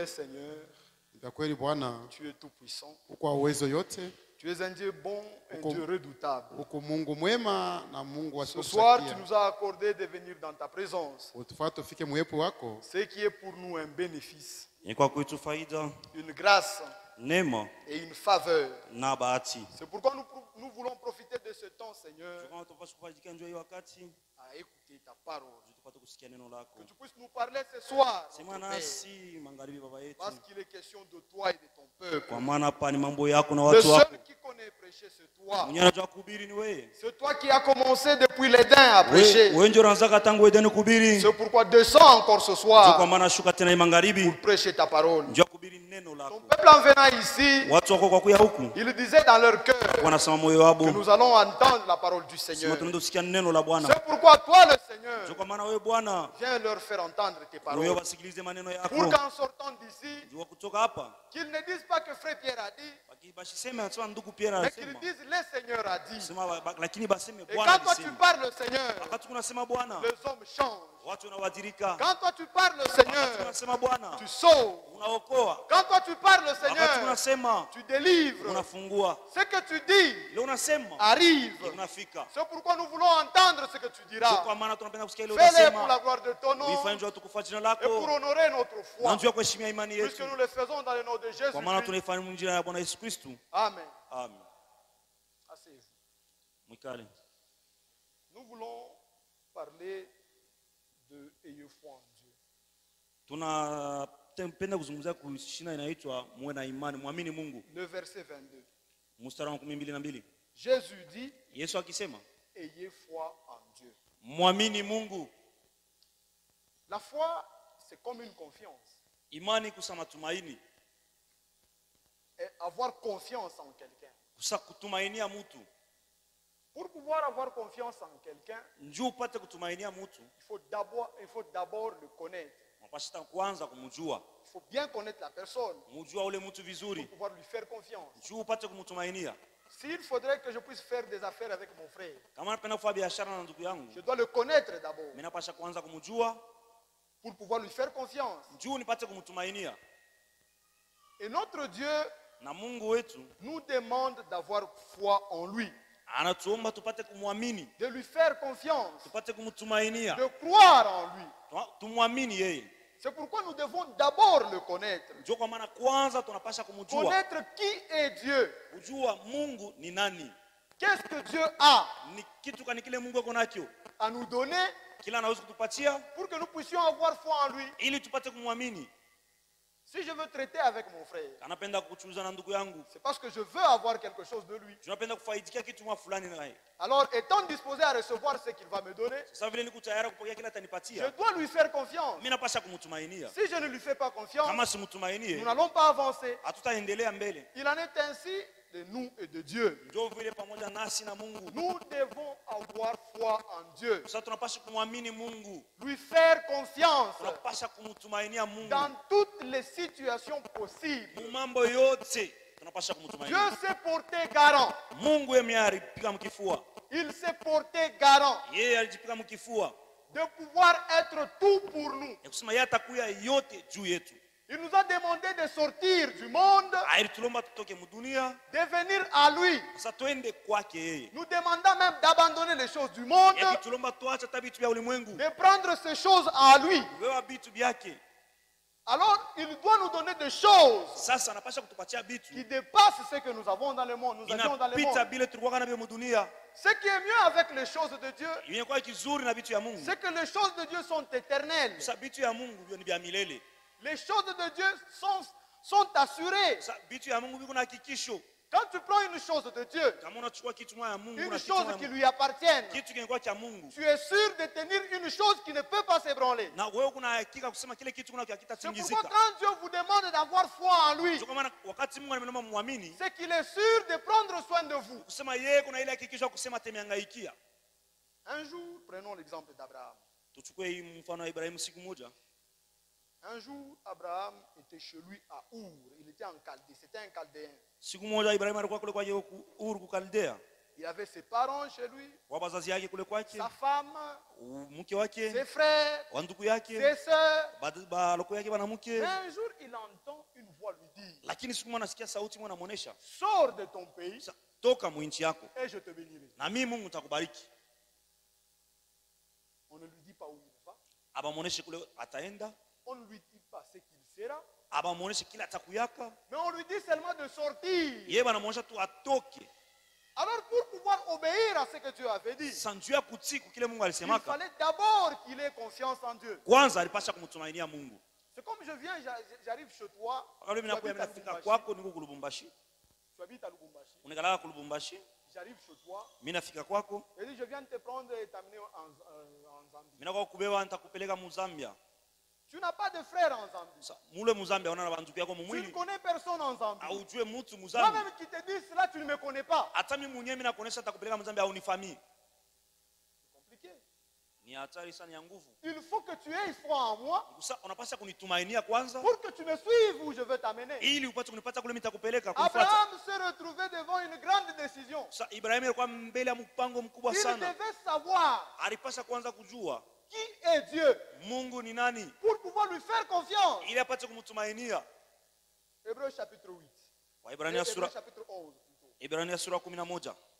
vrai Seigneur, tu es tout puissant. Tu es un Dieu bon, un Dieu redoutable. Ce soir, tu nous as accordé de venir dans ta présence. Ce qui est pour nous un bénéfice, une grâce et une faveur. C'est pourquoi nous voulons profiter de ce temps, Seigneur, à écouter ta parole. Que tu puisses nous parler ce soir, parce qu'il est question de toi et de ton peuple. Le seul qui connaît prêcher, c'est toi. C'est toi qui as commencé depuis l'Éden à prêcher. C'est pourquoi descends encore ce soir pour prêcher ta parole. Ton peuple en venant ici, il disait dans leur cœur que nous allons entendre la parole du Seigneur. C'est pourquoi toi, le Seigneur, viens leur faire entendre tes paroles. Pour qu'en sortant d'ici, qu'ils ne disent pas que Frère Pierre a dit, mais qu'ils disent le Seigneur a dit. Et quand toi tu parles, Seigneur, les hommes changent. Quand toi tu parles, Seigneur, tu sauves. Quand toi tu parles, Seigneur, tu délivres. Ce que tu dis arrive. C'est pourquoi nous voulons entendre ce que tu diras. Fais-le pour la gloire de ton nom et pour honorer notre foi. Puisque nous le faisons dans le nom de Jésus. Amen. Asseyez-vous. Nous voulons parler de ayez foi en Dieu. Le verset 22. Jésus dit, ayez foi en Dieu. La foi, c'est comme une confiance. Et avoir confiance en quelqu'un. Pour pouvoir avoir confiance en quelqu'un, il faut d'abord le connaître. Il faut bien connaître la personne pour pouvoir lui faire confiance. S'il faudrait que je puisse faire des affaires avec mon frère, je dois le connaître d'abord pour pouvoir lui faire confiance. Et notre Dieu nous demande d'avoir foi en lui, de lui faire confiance, de croire en lui. C'est pourquoi nous devons d'abord le connaître. Connaître qui est Dieu. Qu'est-ce que Dieu a à nous donner pour que nous puissions avoir foi en lui. Si je veux traiter avec mon frère, c'est parce que je veux avoir quelque chose de lui. Alors, étant disposé à recevoir ce qu'il va me donner, je dois lui faire confiance. Si je ne lui fais pas confiance, nous n'allons pas avancer. Il en est ainsi de nous et de Dieu. Nous devons avoir foi en Dieu. Lui faire confiance dans toutes les situations possibles. Dieu s'est porté garant. Il s'est porté garant de pouvoir être tout pour nous. Il nous a demandé de sortir du monde, de venir à lui. Nous demandons même d'abandonner les choses du monde, de prendre ces choses à lui. Alors, il doit nous donner des choses qui dépassent ce que nous avons dans le monde. Nous avions dans le monde. Ce qui est mieux avec les choses de Dieu, c'est que les choses de Dieu sont éternelles. Les choses de Dieu sont assurées. Quand tu prends une chose de Dieu, une chose qui lui appartient, tu es sûr de tenir une chose qui ne peut pas s'ébranler. C'est pourquoi quand Dieu vous demande d'avoir foi en lui, c'est qu'il est sûr de prendre soin de vous. Un jour, prenons l'exemple d'Abraham. Un jour, Abraham était chez lui à Our. Il était en Chaldée. C'était un Chaldéen. Il Il avait ses parents chez lui, sa femme, ses frères, ses sœurs. Mais un jour, il entend une voix lui dire, sors de ton pays et je te bénirai. On ne lui dit pas où il va. On ne lui dit pas ce qu'il sera. Mais on lui dit seulement de sortir. Alors pour pouvoir obéir à ce que Dieu avait dit, il fallait d'abord qu'il ait confiance en Dieu. C'est comme je viens, j'arrive chez toi. Tu habites à Lubumbashi. J'arrive chez toi. Et je viens te prendre et t'amener en Zambie. Tu n'as pas de frère en Zambie. Tu ne connais personne en Zambie. Moi-même qui te dis cela, tu ne me connais pas. C'est compliqué. Il faut que tu aies foi en moi pour que tu me suives où je veux t'amener. Abraham s'est retrouvé devant une grande décision. Il devait savoir qui est Dieu pour pouvoir lui faire confiance. Hébreux chapitre 8. Hébreux chapitre 11 plutôt.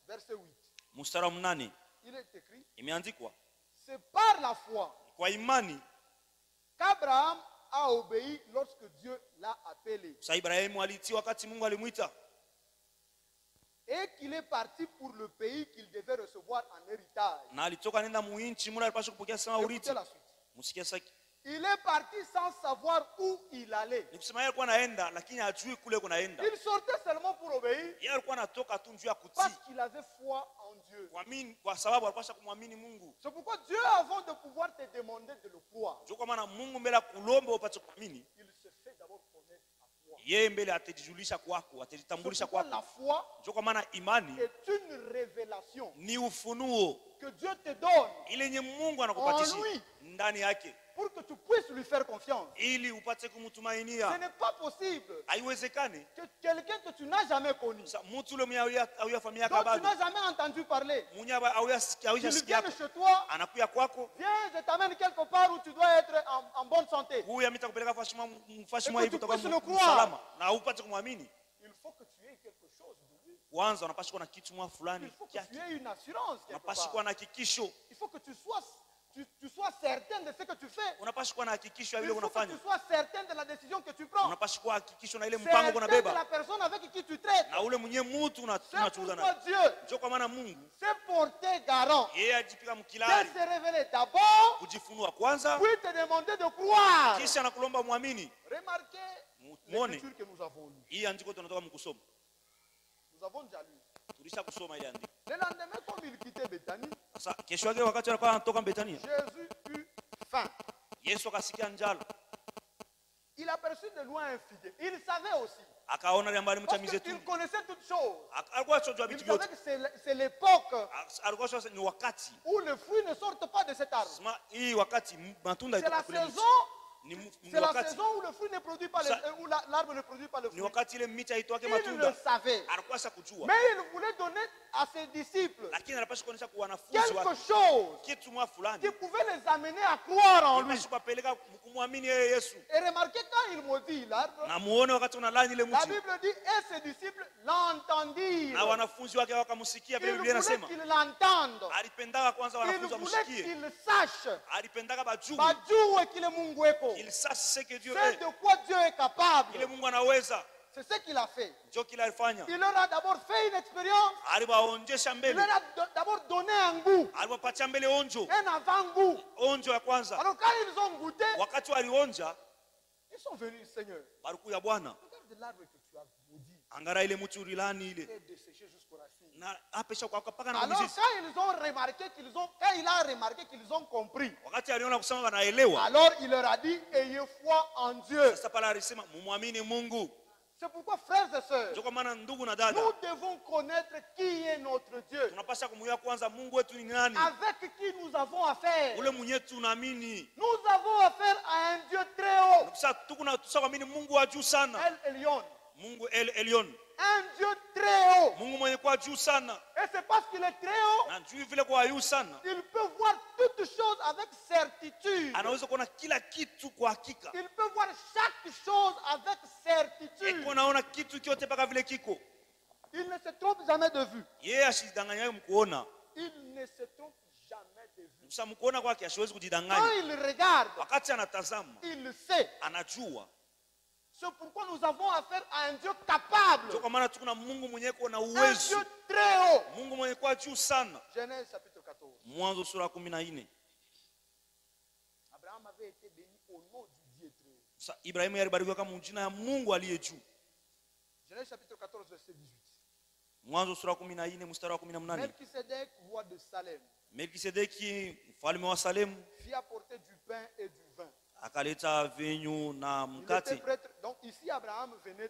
Verset 8. Il est écrit, c'est par la foi qu'Abraham a obéi lorsque Dieu l'a appelé. Et qu'il est parti pour le pays qu'il devait recevoir en héritage. Écoutez la suite. Il est parti sans savoir où il allait. Il sortait seulement pour obéir parce qu'il avait foi en Dieu. C'est pourquoi Dieu, avant de pouvoir te demander de le croire, il se fait d'abord connaître à toi. C'est pourquoi la foi est une révélation que Dieu te donne en lui, pour que tu puisses lui faire confiance. Ce n'est pas possible que quelqu'un que tu n'as jamais connu, dont tu n'as jamais entendu parler, qu'il vienne chez toi, viens, je t'amène quelque part où tu dois être en bonne santé, et que tu puisses le croire. Il faut que tu aies quelque chose de lui. Il faut que tu aies une assurance quelque part. Il faut que tu sois certain de ce que tu fais. Il faut que tu sois certain de la décision que tu prends. Certain de la personne avec qui tu traites. C'est pourquoi Dieu s'est porté garant de se révéler d'abord, puis te demander de croire. Remarquez l'écriture que nous avons lue. Nous avons déjà lu. Le lendemain, comme il quittait Bethanie, Jésus eut faim. Il aperçut de loin un figuier. Il savait aussi. Parce qu'il connaissait toutes choses. Il savait que c'est l'époque où les fruits ne sortent pas de cet arbre. C'est la saison. C'est la saison où le fruit ne produit pas, où l'arbre ne produit pas le fruit. Il le savait. Mais il voulait donner à ses disciples quelque chose qui pouvait les amener à croire en lui. Et remarquez, quand il maudit l'arbre, la Bible dit, et ses disciples l'entendirent. Il voulait qu'ils l'entendent. Il voulait qu'ils sachent qu'il sache de quoi Dieu est capable. C'est ce qu'il a fait. Il leur a d'abord fait une expérience. Il leur a d'abord donné un goût, un avant-goût. Alors quand ils ont goûté, ils sont venus, Seigneur. Regarde l'arbre que tu as maudit. Et desséché jusqu'aux racines. Alors quand il a remarqué qu'ils ont compris, alors il leur a dit, ayez foi en Dieu. C'est pourquoi, frères et sœurs, nous devons connaître qui est notre Dieu, avec qui nous avons affaire. Nous avons affaire à un Dieu très haut, El Elyon, un Dieu très haut. Mungu mwenye kwa juu sana. Et c'est parce qu'il est très haut. Na juu vile kwa juu sana. Il peut voir toutes choses avec certitude. Anaweza kuona kila kitu kwa hakika. Il peut voir chaque chose avec certitude. Eko naona kitu kyote paka vile kiko. Il ne se trompe jamais de vue. Yeye ashidanganya mkuona. Il ne se trompe jamais de vue. Msa mkuona kwake asiwezi kujidanganya. Quand il regarde, wakati anatazama, il sait. Anajua. C'est pourquoi nous avons affaire à un Dieu capable. Kwa maana tuko Mungu mwenye kuna Un uwezo. Dieu très haut. Mungu mwenye kwa juu sana. Genèse chapitre 14. Mwanzo sura 14. Abraham avait été béni au nom du Dieu très haut. Sa Ibrahimu alibarikiwa kama jina ya Mungu aliye juu. Genèse chapitre 14 verset 18. Mwanzo sura 14 mstari wa 18. Melchisedec, roi de Salem. Melkisedeki mfalme wa Salemu fit apporter du pain et du vin. Akaleta vinyo na mkate. Donc ici Abraham venait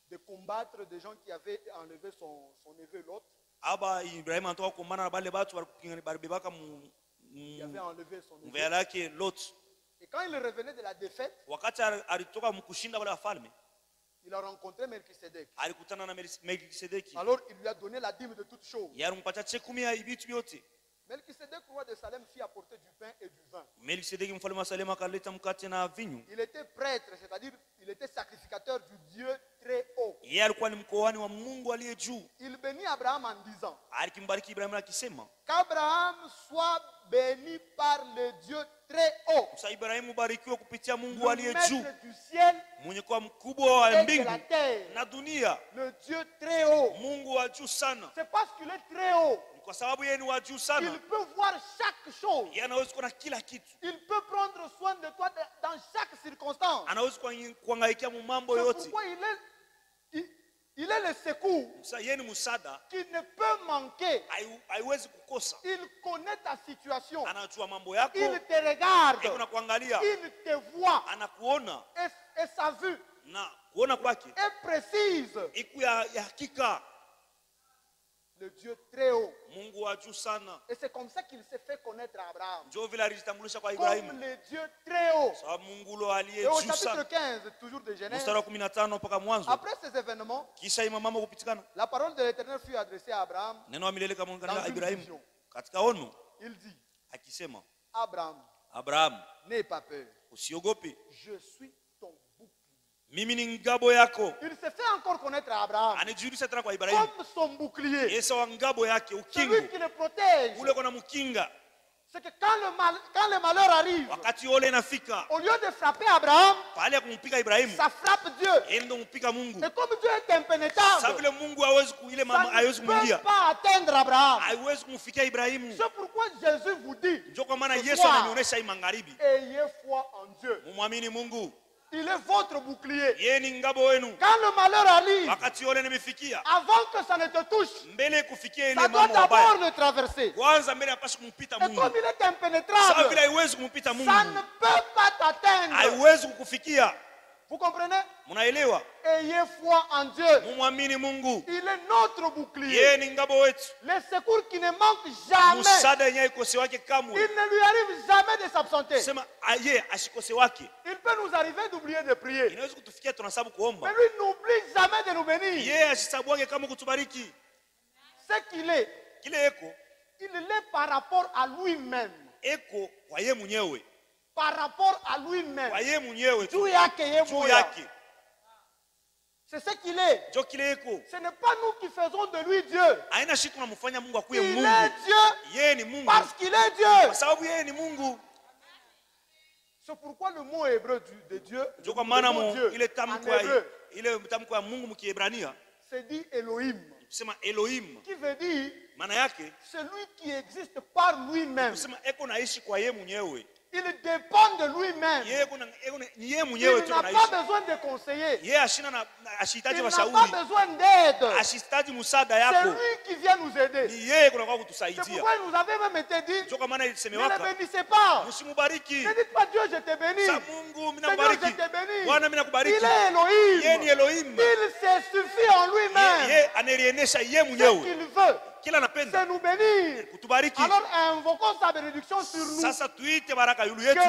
de combattre des gens qui avaient enlevé son neveu Lot. Aba Ibrahim anatoka kumbana na bale batu baribebaka qui avait enlevé son neveu. Mveyalake Lot. Et quand il revenait de la défaite, wakati alitoka mkushinda wale wafalme, il a rencontré Melchisedec. Alikutana na Melkisedeki. Alors il lui a donné la dîme de toutes choses. Yalimpatia chekumi ya vitu vyote. Melchisedec, roi de Salem, fit apporter du pain et du vin. Melkisedeki mfalme wa Salemu akaleta mkate na vinyo. Il était prêtre, c'est-à-dire il était sacrificateur du Dieu très haut. Yeye alikuwa ni mkoani wa Mungu aliye juu. Il bénit Abraham en disant, alikimbariki Ibrahim akisema, qu'Abraham soit béni par le Dieu très haut. Sasa Ibrahim barikiwe kupitia Mungu aliye juu. Du ciel, mwenye kwa mkubwa wa mbingu na dunia. Le Dieu très haut. Mungu wa juu sana. C'est parce qu'il est très haut. Kwa sababu yeye ni wa juu sana. Il peut voir chaque chose. Yeye anaweza kuona kila kitu. Il peut prendre soin de toi dans chaque circonstance. Anaweza kuangaikia mambo yote. C'est pourquoi il est le secours qui ne peut manquer. Il connaît ta situation. Il te regarde. Il te voit. Et sa vue est précise. Le Dieu très haut. Et c'est comme ça qu'il s'est fait connaître à Abraham. Comme le Dieu très haut. Et au chapitre 15, toujours de Genèse, après ces événements, la parole de l'Éternel fut adressée à Abraham dans une vision. Il dit, Abraham, n'aie pas peur. Je suis ton bouclier. Il s'est fait encore connaître à Abraham comme son bouclier. Celui qui le protège. C'est que quand le malheur arrive, au lieu de frapper Abraham, ça frappe Dieu. Et comme Dieu est impénétrable, ça ne peut pas atteindre Abraham. C'est pourquoi Jésus vous dit, ayez foi en Dieu. Il est votre bouclier. Quand le malheur arrive, avant que ça ne te touche, ça doit d'abord le traverser. Et comme il est impénétrable, ça ne peut pas t'atteindre. Vous comprenez? Ayez foi en Dieu. Il est notre bouclier. Le secours qui ne manque jamais. Il ne lui arrive jamais de s'absenter. Il peut nous arriver d'oublier de prier. Mais lui n'oublie jamais de nous bénir. Ce qu'il est, il est par rapport à lui-même. Par rapport à lui-même. C'est ce qu'il est. Ce n'est pas nous qui faisons de lui Dieu. Il est Dieu parce qu'il est Dieu. C'est pourquoi le mot hébreu de Dieu, c'est dit Elohim. Qui veut dire celui qui existe par lui-même. Il dépend de lui-même. Il n'a pas besoin de conseiller. Il n'a pas besoin d'aide. C'est lui qui vient nous aider. C'est pourquoi il nous avait même été dit, ne le bénissez pas. Ne dites pas Dieu je te bénis. Seigneur je te bénis. Il est Elohim. Il se suffit en lui-même. Ce qu'il veut, c'est nous bénir. Alors invoquons sa bénédiction sur nous. Que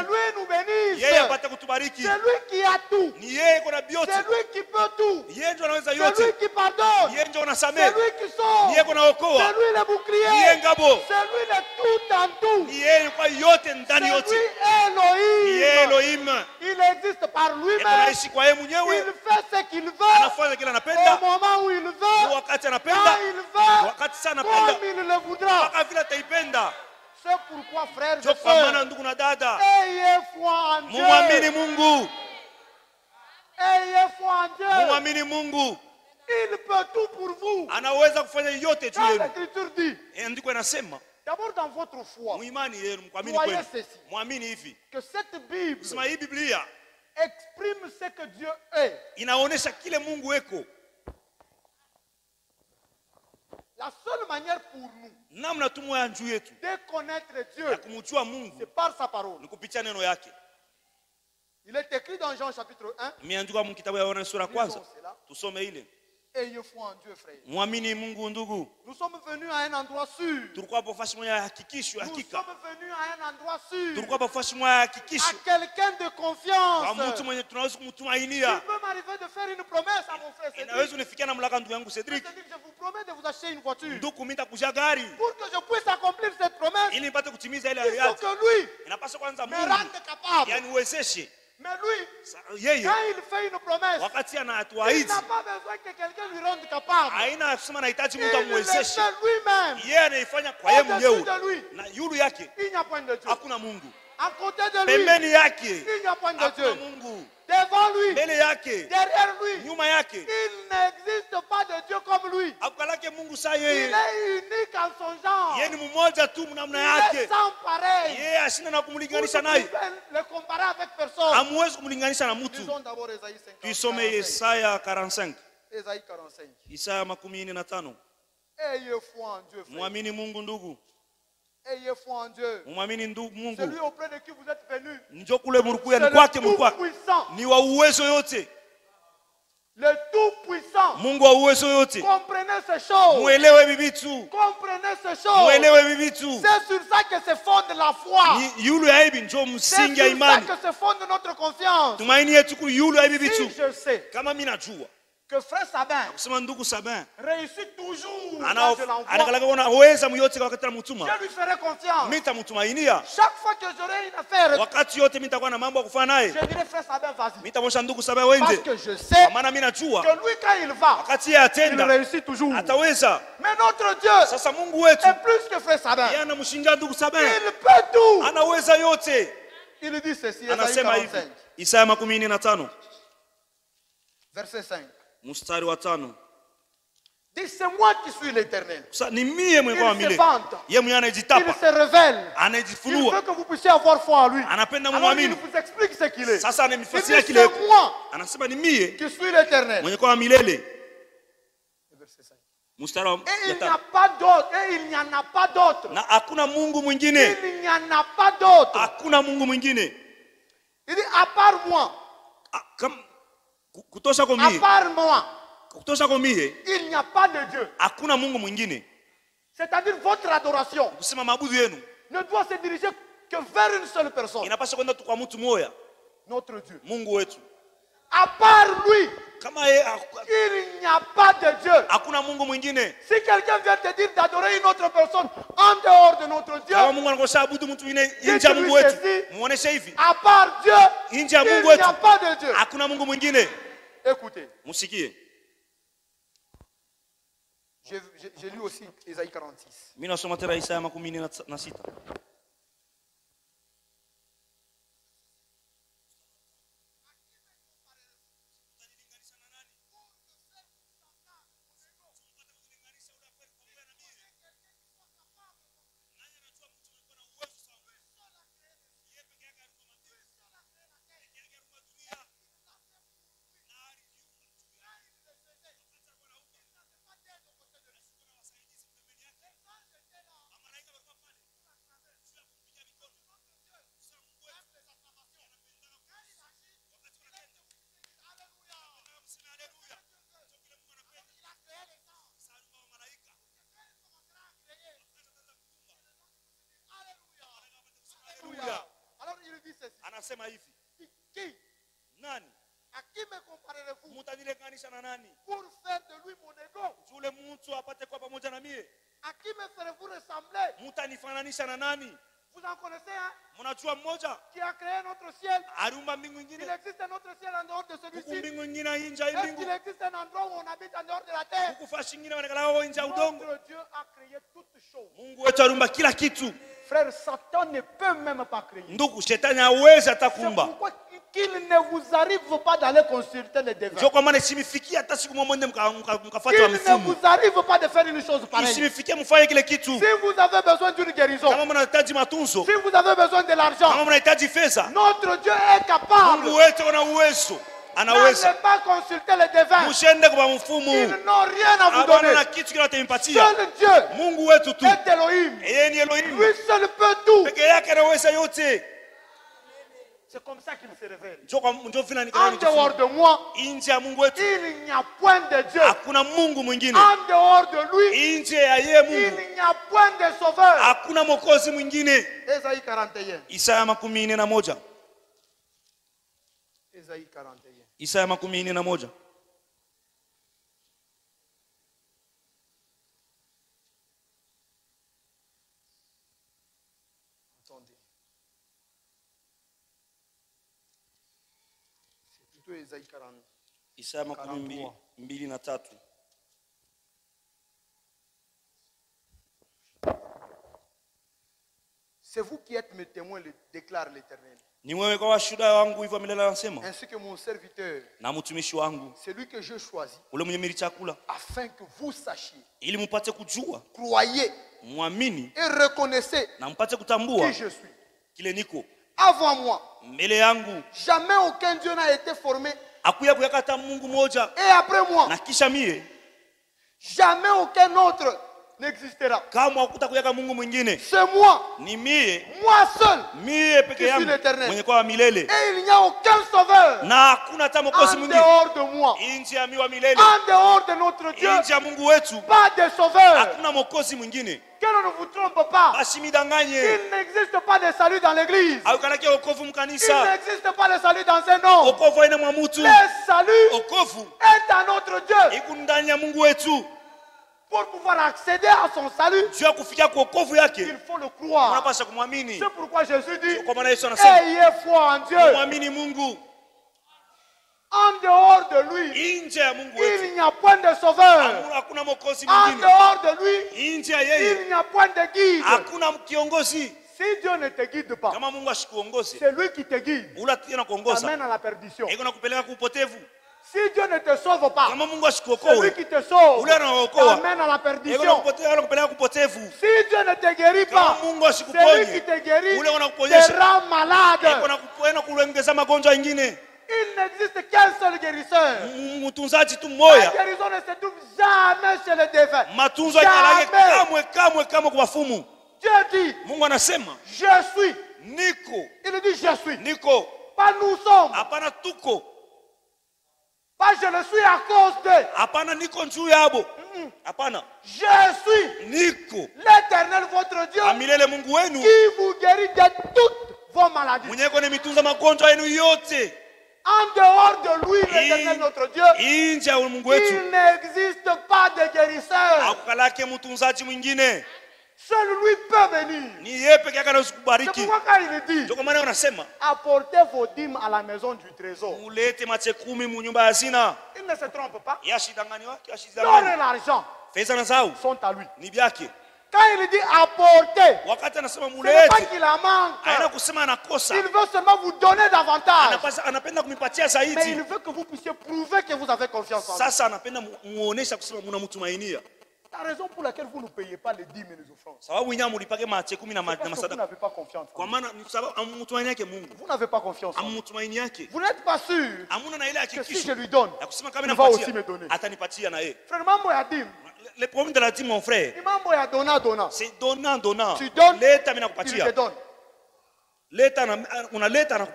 lui nous bénisse. C'est lui qui a tout. C'est lui qui peut tout. C'est lui qui pardonne. C'est lui qui sauve. C'est lui le bouclier. C'est lui le tout en tout. C'est lui Elohim. Il existe par lui-même. Il fait ce qu'il veut. Au moment où il veut. Quand il veut. Comme il le voudra. C'est pourquoi, frères et sœurs, ayez foi en Dieu. Ayez foi en Dieu. Il peut tout pour vous. Quand l'Écriture dit, d'abord dans votre foi, croyez ceci, que cette Bible exprime ce que Dieu est. La seule manière pour nous de connaître Dieu, c'est par sa parole. Il est écrit dans Jean chapitre 1. Ayez foi en Dieu, frère. Nous sommes venus à un endroit sûr. Nous sommes venus à un endroit sûr. À quelqu'un de confiance. Il peut m'arriver de faire une promesse à mon frère Cédric. Je vous promets de vous acheter une voiture. Pour que je puisse accomplir cette promesse, il faut que lui me rende capable. Mais lui, quand il fait une promesse, il n'a pas besoin que quelqu'un lui rende capable. Il le fait lui-même. Au-dessus de lui, il n'y a point de Dieu. À côté de lui, il n'y a point de Dieu. Devant lui, derrière lui, il n'existe pas de Dieu comme lui. Il est unique en son genre. Il est sans pareil. Vous ne pouvez le comparer avec personne. Lisons d'abord Esaïe 45. Esaïe 45. Ayez foi en Dieu, frère. Ayez foi en Dieu. Celui auprès de qui vous êtes venu. C'est le tout-puissant. Le tout-puissant. Comprenez ces choses. Comprenez ces choses. C'est sur ça que se fonde la foi. C'est sur ça que se fonde notre confiance. Si je sais que frère Sabin réussit toujours quand je l'envoie, je lui ferai confiance. Chaque fois que j'aurai une affaire, je dirai frère Sabin, vas-y. Parce que je sais que lui, quand il va, il réussit toujours. Mais notre Dieu est plus que frère Sabin. Il peut tout. Il dit ceci, Esaïe 45. Verset 5. Dit, c'est moi qui suis l'Éternel. Il se vante. Il se révèle. Il veut que vous puissiez avoir foi en lui. Alors il vous explique ce qu'il est. Il dit, c'est moi qui suis l'Éternel. Verset 5. Et il n'y a pas d'autre. Et il n'y en a pas d'autre. Il n'y en a pas d'autre. Il dit, à part moi. À part moi, il n'y a pas de Dieu. C'est-à-dire votre adoration ne doit se diriger que vers une seule personne. Notre Dieu. À part lui, il n'y a pas de Dieu. Si quelqu'un vient te dire d'adorer une autre personne en dehors de notre Dieu, dites-lui ceci, à part Dieu, il n'y a pas de Dieu. Écoutez. J'ai lu aussi Esaïe 46. Anasema hivi. Qui? Nani? À qui me comparerez-vous? Mutanilinganisha na nani? Pour faire de lui mon ego. Yule mtu apate kwa pamoja na mie. À qui me ferez-vous ressembler? Mutanifananisha na nani? Vous en connaissez un? Mnajua mmoja Qui a créé notre ciel? aliumba mbingu Il nyingine. existe un autre ciel en dehors de celui-ci. Mbingu nyingine nje ya Est-ce mbingu. qu'il existe un endroit où on habite en dehors de la terre? Kufashi nyingine wanakala nje ya udongo. Notre Dieu a créé toutes choses. Mungu wetu aliumba kila kitu. Frère, Satan ne peut même pas créer. Ndugu, shetani hawezi hata C'est kuumba. pourquoi qu'il ne vous arrive pas d'aller consulter les devins. Ndio kwa maana isimifikia hata siku moja mkafuata Qu'il wa ne mfumo. vous arrive pas de faire une chose pareille. Si Isimifikie mfanye kile kitu. vous avez besoin d'une guérison, Kama mnahitaji matunzo, si vous avez besoin de l'argent, kama mnahitaji fedha, notre Dieu est capable. Mungu wetu ana uwezo. Anaweza. N'allez pas consulter les devins. Mshende kwa mfumo. Ils n'ont rien à vous Abana donner. na kitu kinachompatia. Seul Dieu Mungu wetu tu. est Elohim. Yeye ni Elohim. Lui seul peut tout. Peke yake anaweza yote. C'est comme ça qu'il se révèle. Ndio vile En nikana dehors de moi, nje ya Mungu wetu il n'y a point de Dieu. hakuna Mungu mwingine. En dehors de lui, Nje ya yeye Mungu il n'y a point de sauveur. hakuna mwokozi mwingine. Ésaïe 41. Isaya 41. Ésaïe 41. Isaya 41. Attendez. C'est plutôt Ésaïe 40. Isaya 42:3. C'est vous qui êtes mes témoins, le déclare l'Éternel. Ni wewe kwa washuhuda wangu hivyo milele anasema. Ainsi que mon serviteur, Na mtumishi wangu celui que je choisis, ule mwenye mili chakula afin que vous sachiez, ili mpate kujua, croyez muamini et reconnaissez na mpate kutambua qui je suis. kile niko Avant moi, mbele yangu. jamais aucun Dieu n'a été formé. Akuya kuyakata Mungu moja Et après moi, na kisha mie jamais aucun autre n'existera. kama ukuta kuyaka Mungu mwingine. C'est moi, Ni mie seul, mie peke qui suis yangu l'Éternel. mwenye kwa milele. Et il n'y a aucun sauveur Na hakuna hata mwokozi en mwingine dehors de moi. nje ya miwa milele. En dehors de notre Dieu, Nje ya Mungu wetu pas de sauveur. hakuna mwokozi mwingine. Que l'on ne vous trompe pas. Basi midanganye. Il n'existe pas de salut dans l'église. Au kanake wokovu Il mkanisa. n'existe pas de salut dans un homme. Wokovu aina mwa mtu. Le salut Wokovu est à notre Dieu. iko ndani ya Mungu wetu. Pour pouvoir accéder à son salut, Juu ya kufikia kwa wokovu yake il faut le croire. unapaswa kumwamini. C'est pourquoi Jésus dit, Kwa maana Yesu anasema ayez foi en Dieu. muamini Mungu. En dehors de lui, Nje ya Mungu wetu il n'y a point de sauveur. hakuna mwokozi En mwingine. dehors de lui, Nje ya yeye il n'y a point de guide. hakuna kiongozi. Si Dieu ne te guide pas, Kama Mungu ashikuongoze, c'est lui qui te guide. ula tena kuongoza T'amène à la perdition. iko na kupeleka kwa upotevu. Si Dieu ne te sauve pas, Kama Mungu c'est lui ashikuokoe, qui te sauve. ule anaokoa T'amène à la iko na perdition. kupeleka kwa upotevu. Si Dieu ne te guérit Kama pas, Mungu c'est lui ashikuponye, qui te guérit, ule te unakuponyesha rend malade. iko na kupenda kuongeza magonjwa mengine. Il n'existe qu'un seul guérisseur. Mtunzaji tu La mmoja. guérison ne se trouve jamais chez les défunts. Matunzo yakalage Jamais. kamwe kwa wafumu. Dieu dit, Mungu anasema je suis. niko, Il dit, je suis. niko, Pas nous sommes. hapana tuko, Pas je le suis à cause de. hapana niko njuu yabo, hapana Je suis niko l'Éternel, votre Dieu, amilele Mungu wenu qui vous guérit de toutes vos maladies. mwenye kone mitunza magonjwa yenu yote. En dehors de lui, l'Éternel, notre Dieu, Nje ya Mungu wetu il n'existe pas de guérisseur. akukalake mtunzaji mwingine, Seul lui peut venir. ni yeye peke yake anaweza C'est kubariki. pourquoi quand il dit, Ndio kwa maana anasema apportez vos dîmes à la maison du trésor. mulete mache 10 mu nyumba ya hazina. Il ne se trompe pas. Yashidanganywa, L'or et yashidanganywa. l'argent Fedha na zao sont à lui. ni byake. Quand il dit apporter, Wakati anasema ce n'est pas mulete, qu'il en haina manque. kusema anakosa. Il veut seulement vous donner davantage. Anapenda kumipatia Mais zaidi. il veut que vous puissiez prouver que vous avez confiance en lui. Sasa anapenda muonesha kusema mnamtumainia. La raison pour laquelle vous ne payez pas les dîmes et les offrandes, Sababu nyinyi mlipage mache 10 na c'est parce que vous masadaka. n'avez pas confiance en Kwa lui. maana ni sababu amtumaini yake Mungu. Vous n'avez pas confiance en lui. Amtumaini yake. Vous n'êtes pas sûr Hamuna na ile que si je hakikisho. lui donne, Ya kusema kama il va aussi me nampatia donner. atanipatia na yeye. Frère, mambo ya dîme, Le problème de la dîme mon frère, mambo ya dona. c'est donnant. Tu donnes, Leta mimi il te nakupatia. donne. Leta na unaleta na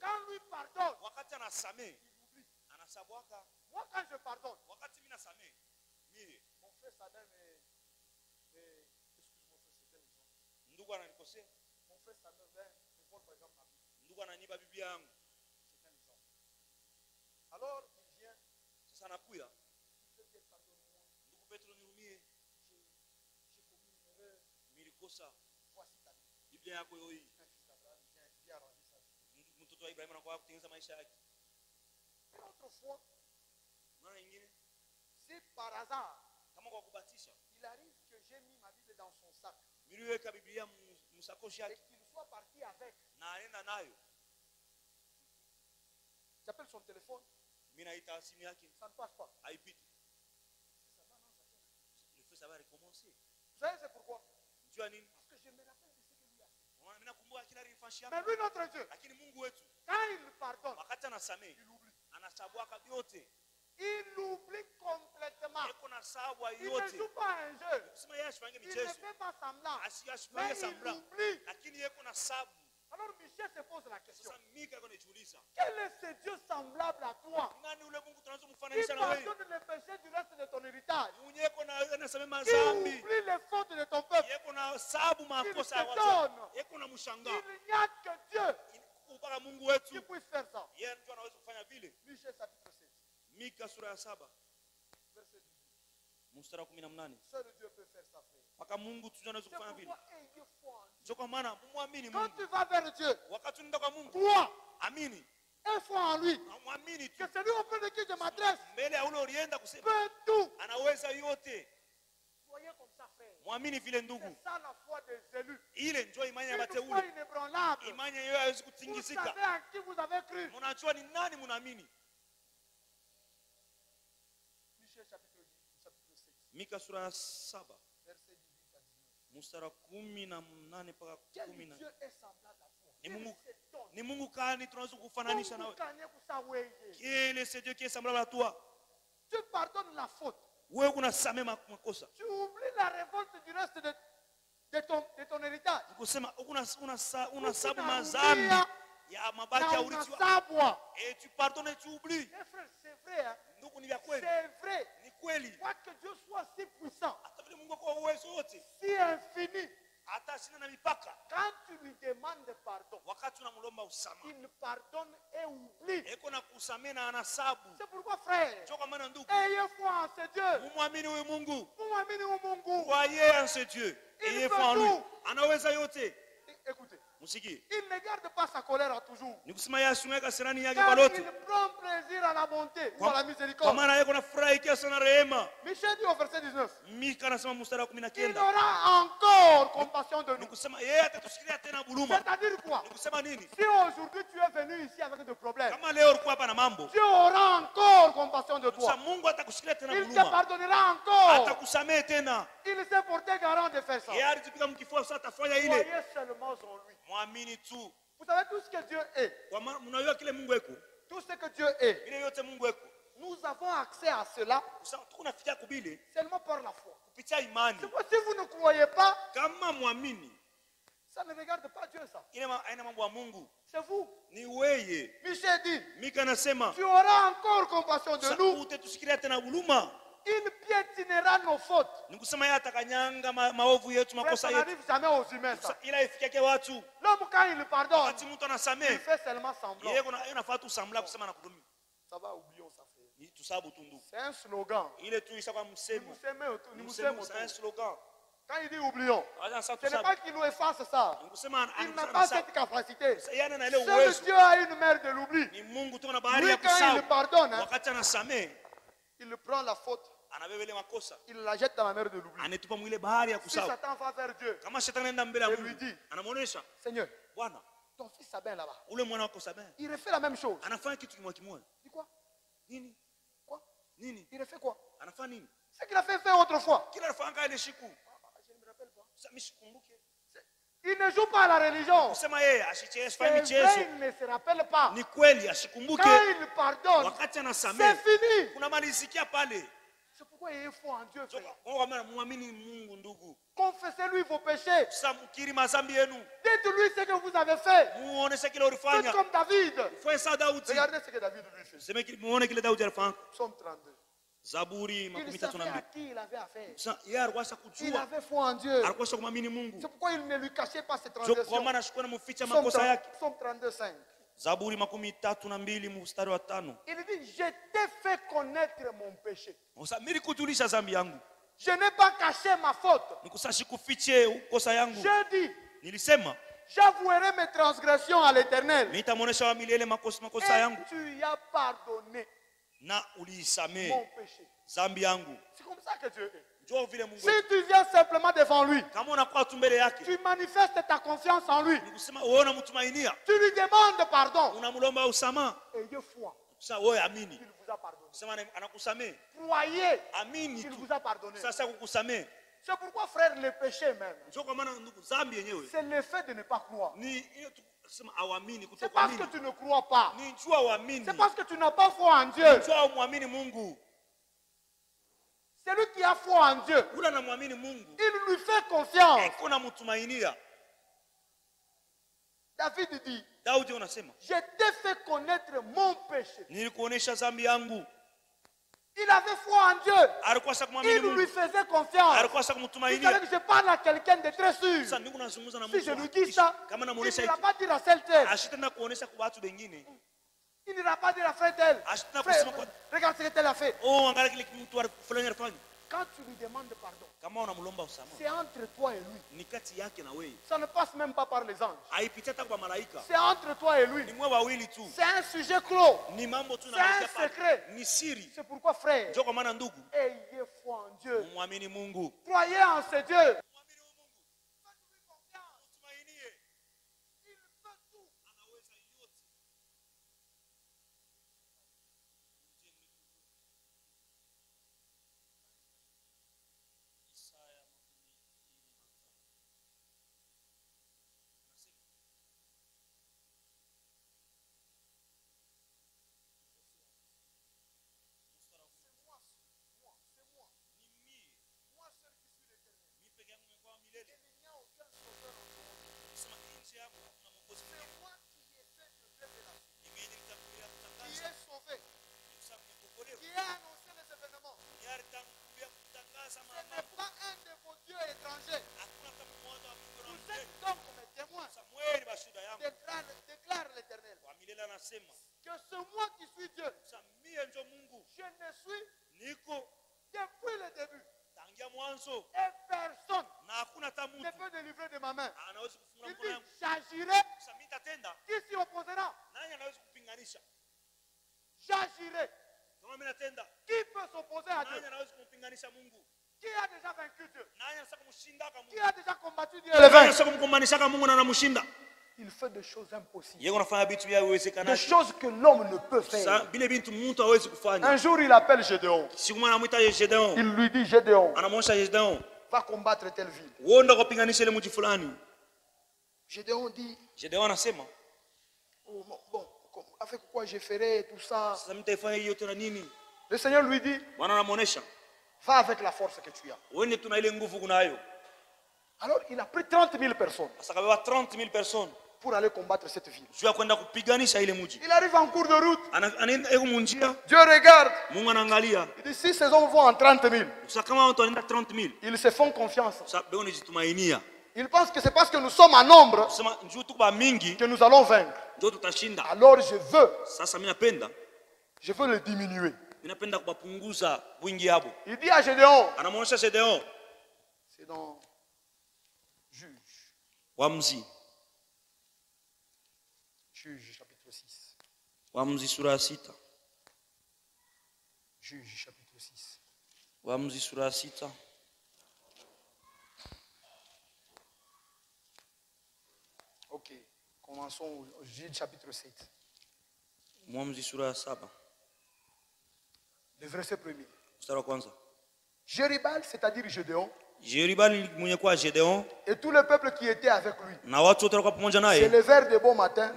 Quand anasame anasabwaka. Moi quand je pardonne, Wakati mimi nasame mimi mon frère Sadam excuse-moi frère, c'était les gens. Ndugu ananikosea. Mon frère Sadam vient me vole par exemple ma Bible. Ndugu ananiba Biblia yangu. C'est un exemple. Alors il vient. Sasa anakuya. Pardonne-moi. Ndugu Petro nirumie. J'ai commis une erreur. Nilikosa. Voici ta Bible. Biblia yako hiyo hii. Un fils d'Abraham vient arranger sa vie. Mtoto wa Ibrahim anakuwa kutengeneza maisha yake. Une autre fois, mara nyingine si par hasard, kama kwa kubatisha, il arrive que j'ai mis ma Bible dans son sac. Niliweka Biblia msakoshi yake. Et qu'il soit parti avec. Na anaenda nayo. J'appelle son téléphone. Mimi naita simu yake. Ça ne passe pas. Haipiti. Le feu ça va recommencer. Vous savez c'est pourquoi? Tu as nini? Parce que je me rappelle de ce que lui a fait. Mimi nakumbuka kila alifanyia. Mais lui notre Dieu. Lakini Mungu wetu, quand il pardonne, wakati anasamehe, il oublie. Anasabwaka yote. Il oublie complètement. Eko na sabwa Il ne yote. joue pas un jeu. Sema yeye ashifange Il ne michezo. fait pas semblant. Ashifange Mais semblant. il oublie. Lakini yeko na sabu. Alors Michel se pose la question. Sasa Mika yuko anajiuliza. Quel est ce Dieu semblable à toi? Nani ule Mungu tunaanza Il kumfananisha na wewe? pardonne les péchés du reste de ton héritage. Mwenye yeko na anasamehe Il mazambi. oublie les fautes de ton peuple. Yeko na sabu makosa ya Il watu. s'étonne. Yeko na mshangao. Il n'y a que Dieu Mpaka Mungu qui wetu. puisse faire ça. Yeye ndiye anaweza kufanya vile. Michel chapitre 16. Mika sura ya 7. Verset 18. Mstari wa 18. Seul Dieu peut faire ça, frère. Mpaka Mungu tu anaweza C'est kufanya vile. pourquoi ayez foi en Dieu. Sio kwa maana muamini Quand Mungu. tu vas vers Dieu, Wakati unaenda kwa Mungu, toi, amini. aie foi en lui. Muamini tu. Que celui auprès de qui je m'adresse Mbele ya ule ulienda kusema peut tout. anaweza yote. Soyez comme ça, frère. Muamini vile ndugu. C'est ça la foi des élus. Ile njoo imani ya Une foi wateule. inébranlable. Imani hiyo haiwezi Vous kutingisika. savez à qui vous avez cru. Mnajua ni nani mnaamini? Michel chapitre 16. Mika sura ya 7. Verset 18 à 19. Mstari wa 18 mpaka Quel 10. Dieu est semblable à toi? Ni Mungu. Quel est ton Ni Mungu kani tunaweza kufananisha nawe? Dieu? Quel est ce Dieu qui est semblable à toi? Tu pardonnes la faute. Wewe unasamehe makosa. Tu oublies la révolte du reste de ton héritage. Ukisema unasabu mazambi ya mabaki ya urithi wako. Et tu pardonnes et tu oublies. Mes frères, c'est vrai. Hein? Ndugu ni vya kweli. C'est vrai. Ni kweli. Quoique Dieu soit si puissant, Hata vile Mungu kwa uwezo wote, si infini, hata sina na mipaka. quand tu lui demandes pardon, Wakati unamlomba usamaha, il pardonne et oublie. eko na kusamehe na anasabu. C'est pourquoi, frère, Sio kwa maana ndugu, ayez foi en ce Dieu. mumwamini huyu Mungu. Muamini wa Mungu. Croyez en ce Dieu. Ayez foi en lui. Anaweza yote. Écoutez, Msikie. il ne garde pas sa colère à toujours. Ni kusema yeye asimweka sirani yake Car kwa lote. il prend plaisir à la bonté ou à la Kwa miséricorde. maana yeye anafurahi sana rehema. Michel dit au verset 19. Mika anasema mstari wa Il 19. aura encore compassion de Ni nous. kusema yeye atatusikilia tena huruma. C'est-à-dire quoi? Ni kusema nini? Si aujourd'hui tu es venu ici avec des problèmes, Kama leo ulikuwa hapa na mambo, Dieu aura encore compassion de sasa toi. Mungu atakusikilia tena Il te huruma. pardonnera encore. Atakusamehe tena. Il s'est porté garant de faire ça. Yeye alijipika mkifua sasa atafanya ile. Croyez seulement en lui. Muamini tu. Vous savez tout ce que Dieu est. Kwa maana mnajua kile Mungu eko. Tout ce que Dieu est. Ile yote Mungu eko. Nous avons accès à cela Sasa tunafikia kubile seulement par la foi. kupitia imani. C'est pourquoi si vous ne croyez pas, Kama muamini, ça ne regarde pas Dieu ça. ile aina mambo ya Mungu. C'est vous. Ni weye. Michel dit, Mika anasema, tu auras encore compassion de nous. utatusikilia tena huruma. Il piétinera nos fautes. Ni kusema yeye atakanyanga maovu yetu, Frère, makosa ça yetu. n'arrive jamais aux humains ça. Ila ifikie watu. L'homme quand il pardonne, Wakati mtu il anasamehe, fait seulement semblant. yeye anafaa tu sambla kusema na kudumi. Ça va, oublions ça, frère. Ni tusabu tu ndugu. C'est un slogan. Ile tu ishakuwa Nous msemo. nous aimons autour. Nous nous Msemo aimons c'est un autour. slogan. Quand il dit oublions, Acha sasa ce n'est tusabu. pas qu'il nous efface ça. Ni kusema Il n'a pas cette capacité. yeye ana ile Seul uwezo. Dieu a une mère de l'oubli. Ni Mungu tu na bahari Lui, ya quand il kusahau. pardonne, hein, Wakati anasamehe, il prend la faute, anabeba ile makosa. il la jette dans la mer de l'oubli. Anetupa mwile bahari ya Si kusahau. Satan va vers Dieu, Kama shetani anaenda mbele ya Et lui Mungu, dit, anamuonesha, Seigneur, Bwana, ton fils Sabin là-bas, ule mwana wako samehe. il refait la même chose. Anafanya kitu kimoja kimoja. Dis quoi? Nini? Quoi? Nini? Il refait quoi? Anafanya nini? Ce qu'il a fait faire autrefois. Kila anafanya ile siku. Je ne me rappelle pas. Sasa mshikumbuke. Il ne joue pas à la religion. Kusema yeye ashicheze C'est fanya vrai, michezo. il ne se rappelle pas. Ni kweli ashikumbuke. Quand il pardonne, Wakati c'est anasamehe, fini. kuna malizikia pale. C'est pourquoi ayez foi en Dieu, frère. Confessez-lui vos péchés. Dites-lui ce que vous avez fait. Faites comme David. Regardez ce que David lui fait. Psaume 32. Il savait à qui il avait affaire. Il avait foi en Dieu. C'est pourquoi il ne lui cachait pas ses transgressions. Psaume 32, 5. Zaburi makumi tatu na mbili mstari wa 5. Il dit, je t'ai fait connaître mon péché. Nilikujulisha zambi yangu. Je n'ai pas caché ma faute. Nikusashikufiche kosa yangu. J'ai dit, nilisema, j'avouerai mes transgressions à l'Éternel. Nitamuonesha wa milele makosa yangu. Et tu as pardonné na uliisamee mon péché. Zambi yangu. C'est comme ça que Dieu est. Si tu viens simplement devant lui, tu manifestes ta confiance en lui. Tu lui demandes pardon. Ayez foi. Il vous a pardonné. Croyez qu'il vous a pardonné. C'est pourquoi, frère, le péché même, c'est le fait de ne pas croire. C'est parce que tu ne crois pas. C'est parce que tu n'as pas foi en Dieu. Celui qui a foi en Dieu, il lui fait confiance. David dit, je t'ai fait connaître mon péché. Il avait foi en Dieu. Il lui faisait confiance. Il savait que je parle à quelqu'un de très sûr. Si je lui dis ça, il ne va pas dire à celle telle. Il n'ira pas dire à frère tel. Regarde ce que tel a fait. Quand tu lui demandes pardon, c'est entre toi et lui. Ça ne passe même pas par les anges. C'est entre toi et lui. C'est un sujet clos. C'est un secret. C'est pourquoi, frère, ayez foi en Dieu. Croyez en ce Dieu. Ce n'est pas un de vos dieux étrangers. Vous êtes donc mes témoins. Déclare l'Éternel. Que c'est moi qui suis Dieu. Je ne suis depuis le début. Et personne ne peut délivrer de ma main. Il dit, j'agirai. Qui s'y opposera? J'agirai. Qui peut s'opposer à Dieu? Qui a déjà vaincu Dieu? Qui a déjà combattu Dieu? Il fait des choses impossibles. Des choses que l'homme ne peut faire. Un jour, il appelle Gédéon. Il lui dit, Gédéon, va combattre telle ville. Gédéon dit, oh, bon, avec quoi je ferai tout ça? Le Seigneur lui dit, va avec la force que tu as. Alors il a pris 30 000 personnes pour aller combattre cette ville. Il arrive en cours de route. Dieu regarde. Il dit, si ces hommes vont en 30 000, ils se font confiance. Ils pensent que c'est parce que nous sommes en nombre que nous allons vaincre. Alors je veux le diminuer. Il dit à Gédéon, c'est dans Juge. Juge chapitre 6. Waamuzi sura ya 6. Juge chapitre 6. Waamuzi sura ya 6. Ok, commençons au Juge chapitre 7. Waamuzi sura ya 7. Le verset 1er. Mstari wa kwanza. Jéribal, c'est-à-dire Gédéon, Et tout le peuple qui était avec lui se levèrent de bon matin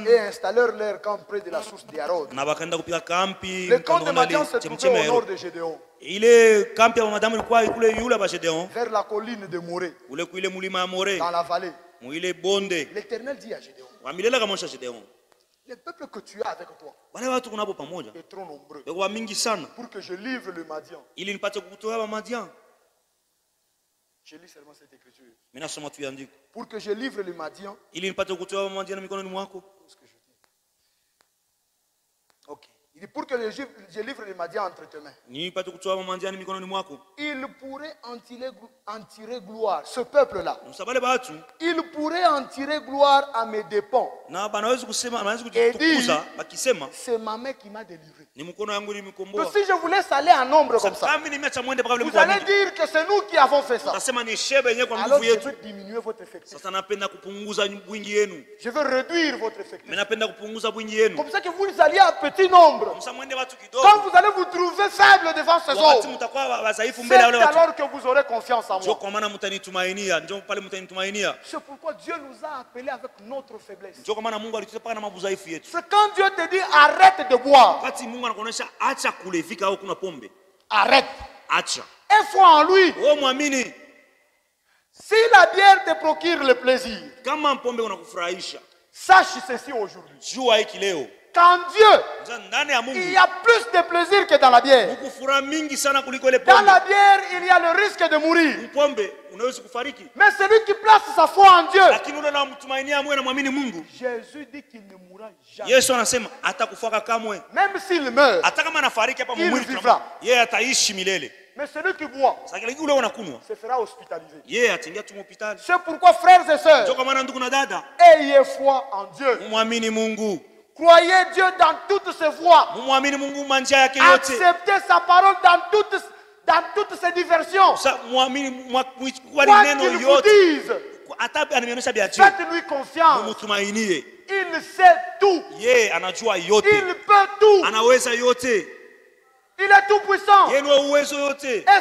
et installèrent leur camp près de la source d'Harod. Le camp de Madian se trouvait au nord de Gédéon, vers la colline de Morée, dans la vallée. L'Éternel dit à Gédéon, le peuple que tu as avec toi est trop nombreux pour que je livre le Madian. Je lis seulement cette écriture. Pour que je livre le Madian. Ok. Il dit pour que je livre le Madian entre tes mains. Il pourrait en tirer gloire, ce peuple-là. Il pourrait en tirer gloire à mes dépens. Et dire, c'est ma main qui m'a délivré. Que si je vous laisse aller en nombre comme ça, vous allez dire que c'est nous qui avons fait ça. Alors je veux diminuer votre effectif. Je veux réduire votre effectif. Comme ça que vous alliez à petit nombre. Quand vous allez vous trouver faible devant ces autres, c'est alors que vous aurez confiance en moi. C'est pourquoi Dieu nous a appelés avec notre faiblesse. C'est quand Dieu te dit arrête de boire. Arrête. Et foi en lui. Si la bière te procure le plaisir, sache ceci aujourd'hui. Qu'en Dieu, il y a plus de plaisir que dans la bière. Dans la bière, il y a le risque de mourir. Mais celui qui place sa foi en Dieu, Jésus dit qu'il ne mourra jamais. Même s'il meurt, il vivra. Mais celui qui boit se fera hospitaliser. C'est pourquoi, frères et sœurs, ayez foi en Dieu. Croyez Dieu dans toutes ses voies. Acceptez sa parole dans toutes ses diversions. Quoi qu'il vous dise, faites-lui confiance. Il sait tout. Il peut tout. Il est tout puissant. Et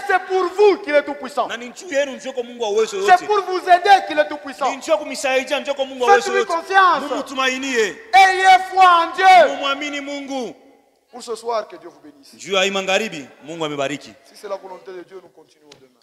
c'est pour vous qu'il est tout puissant. C'est pour vous aider qu'il est tout puissant. Faites-lui confiance. Ayez foi en Dieu. Pour ce soir, que Dieu vous bénisse. Si c'est la volonté de Dieu, nous continuons demain.